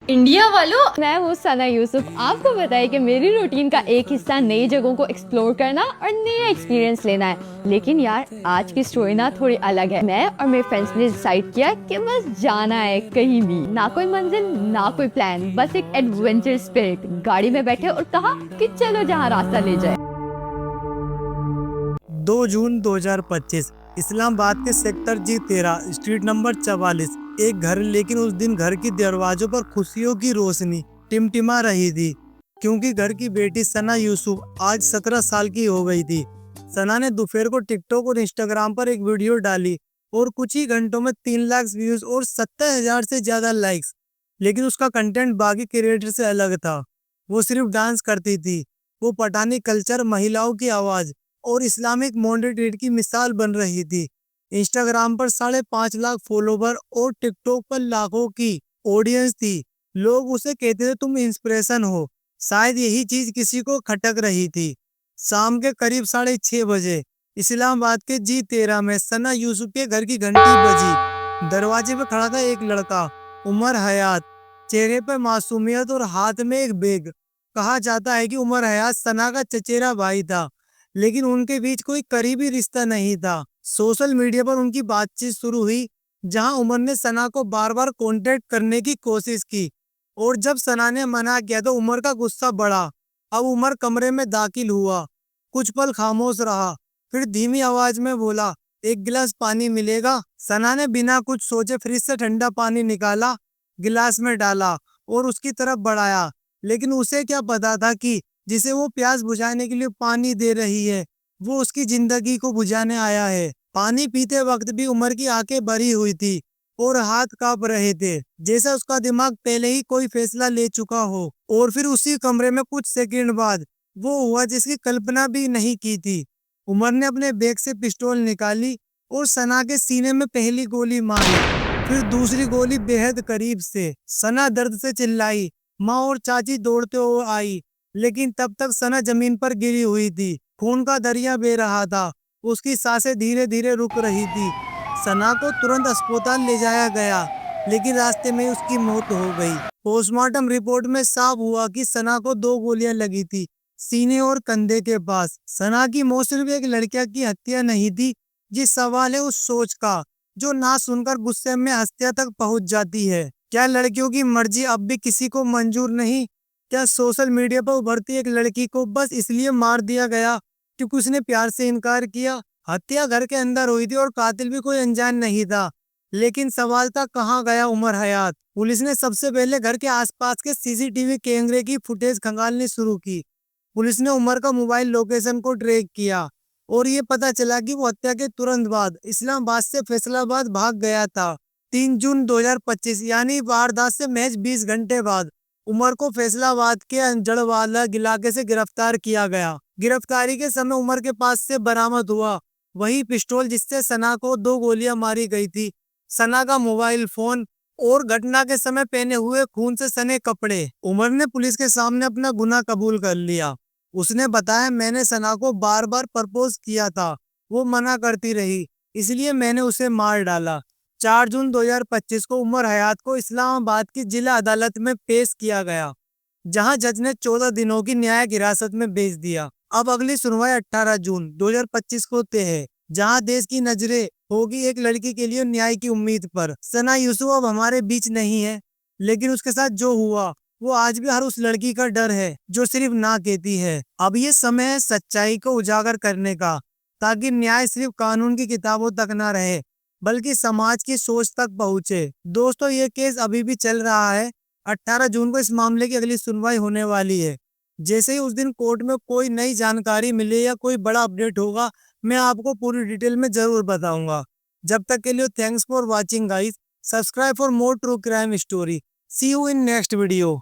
India वालों, मैं हूँ सना यूसुफ। आपको बताइए कि मेरी रूटीन का एक हिस्सा नई जगहों को एक्सप्लोर करना और नया एक्सपीरियंस लेना है। लेकिन यार आज की स्टोरी ना थोड़ी अलग है। मैं और मेरे फ्रेंड्स ने डिसाइड किया कि बस जाना है कहीं भी, ना कोई मंजिल ना कोई प्लान, बस एक एडवेंचर स्पिरिट। गाड़ी में बैठे और कहा कि चलो जहाँ रास्ता ले जाए। 2 जून 2025 इस्लामाबाद के सेक्टर G13 स्ट्रीट नंबर 44 एक घर। लेकिन उस दिन घर की दरवाजों पर खुशियों की रोशनी टिमटिमा रही थी, क्योंकि घर की बेटी सना यूसुफ आज 17 साल की हो गई थी। सना ने दोपहर को टिकटॉक और इंस्टाग्राम पर एक वीडियो डाली और कुछ ही घंटों में 3 लाख व्यूज और 70,000 से ज्यादा लाइक्स। लेकिन उसका कंटेंट बाकी क्रिएटर से अलग था। वो सिर्फ डांस करती थी। वो पठानी कल्चर, महिलाओं की आवाज और इस्लामिक मॉडरेट की मिसाल बन रही थी। इंस्टाग्राम पर 5.5 लाख फॉलोवर और टिकटॉक पर लाखों की ऑडियंस थी। लोग उसे कहते थे तुम इंस्पिरेशन हो। शायद यही चीज किसी को खटक रही थी। शाम के करीब 6:30 बजे इस्लामाबाद के G13 में सना यूसुफ के घर की घंटी बजी। दरवाजे पर खड़ा था एक लड़का, उमर हयात। चेहरे पर मासूमियत और हाथ में एक बैग। कहा जाता है कि उमर हयात सना का चचेरा भाई था, लेकिन उनके बीच कोई करीबी रिश्ता नहीं था। सोशल मीडिया पर उनकी बातचीत शुरू हुई, जहां उमर ने सना को बार बार कांटेक्ट करने की कोशिश की, और जब सना ने मना किया तो उमर का गुस्सा बढ़ा। अब उमर कमरे में दाखिल हुआ, कुछ पल खामोश रहा, फिर धीमी आवाज में बोला, एक गिलास पानी मिलेगा। सना ने बिना कुछ सोचे फ्रिज से ठंडा पानी निकाला, गिलास में डाला और उसकी तरफ बढ़ाया। लेकिन उसे क्या पता था कि जिसे वो प्यास बुझाने के लिए पानी दे रही है, वो उसकी जिंदगी को बुझाने आया है। पानी पीते वक्त भी उमर की आंखें भरी हुई थी और हाथ कांप रहे थे, जैसा उसका दिमाग पहले ही कोई फैसला ले चुका हो। और फिर उसी कमरे में कुछ सेकंड बाद वो हुआ जिसकी कल्पना भी नहीं की थी। उमर ने अपने बैग से पिस्तौल निकाली और सना के सीने में पहली गोली मारी, फिर दूसरी गोली बेहद करीब से। सना दर्द से चिल्लाई। माँ और चाची दौड़ते हुए आई, लेकिन तब तक सना जमीन पर गिरी हुई थी। खून का दरिया बह रहा था, उसकी सांसें धीरे धीरे रुक रही थी। सना को तुरंत अस्पताल ले जाया गया, लेकिन रास्ते में उसकी मौत हो गई। पोस्टमार्टम रिपोर्ट में साफ हुआ कि सना को 2 गोलियां लगी थी, सीने और कंधे के पास। सना की मौत सिर्फ एक लड़किया की हत्या नहीं थी। जिस सवाल है उस सोच का, जो ना सुनकर गुस्से में हत्या तक पहुंच जाती है। क्या लड़कियों की मर्जी अब भी किसी को मंजूर नहीं? क्या सोशल मीडिया पर उभरती एक लड़की को बस इसलिए मार दिया गया क्योंकि उसने प्यार से इनकार किया? हत्या घर के अंदर हुई थी और कातिल भी कोई अनजान नहीं था। लेकिन सवाल था, कहाँ गया उमर हयात? पुलिस ने सबसे पहले घर के आसपास के सीसीटीवी कैमरे की फुटेज खंगालनी शुरू की। पुलिस ने उमर का मोबाइल लोकेशन को ट्रैक किया और ये पता चला कि वो हत्या के तुरंत बाद इस्लामाबाद से फैसलाबाद भाग गया था। 3 जून 2025 यानी वारदात से महज 20 घंटे बाद उमर को फैसलाबाद के अंजड़वाला इलाके से गिरफ्तार किया गया। गिरफ्तारी के समय उमर के पास से बरामद हुआ वही पिस्टल जिससे सना को 2 गोलियां मारी गई थी, सना का मोबाइल फोन और घटना के समय पहने हुए खून से सने कपड़े। उमर ने पुलिस के सामने अपना गुनाह कबूल कर लिया। उसने बताया, मैंने सना को बार बार प्रपोज किया था, वो मना करती रही, इसलिए मैंने उसे मार डाला। 4 जून 2025 को उमर हयात को इस्लामाबाद की जिला अदालत में पेश किया गया, जहां जज ने 14 दिनों की न्यायिक हिरासत में भेज दिया। अब अगली सुनवाई 18 जून 2025 को तय है, जहां देश की नजरें होगी एक लड़की के लिए न्याय की उम्मीद पर। सना यूसुफ अब हमारे बीच नहीं है, लेकिन उसके साथ जो हुआ वो आज भी हर उस लड़की का डर है जो सिर्फ ना कहती है। अब ये समय है सच्चाई को उजागर करने का, ताकि न्याय सिर्फ कानून की किताबों तक ना रहे, बल्कि समाज की सोच तक पहुंचे। दोस्तों, ये केस अभी भी चल रहा है। 18 जून को इस मामले की अगली सुनवाई होने वाली है। जैसे ही उस दिन कोर्ट में कोई नई जानकारी मिले या कोई बड़ा अपडेट होगा, मैं आपको पूरी डिटेल में जरूर बताऊंगा। जब तक के लिए thanks for watching guys. Subscribe for more true crime story. See you in next video.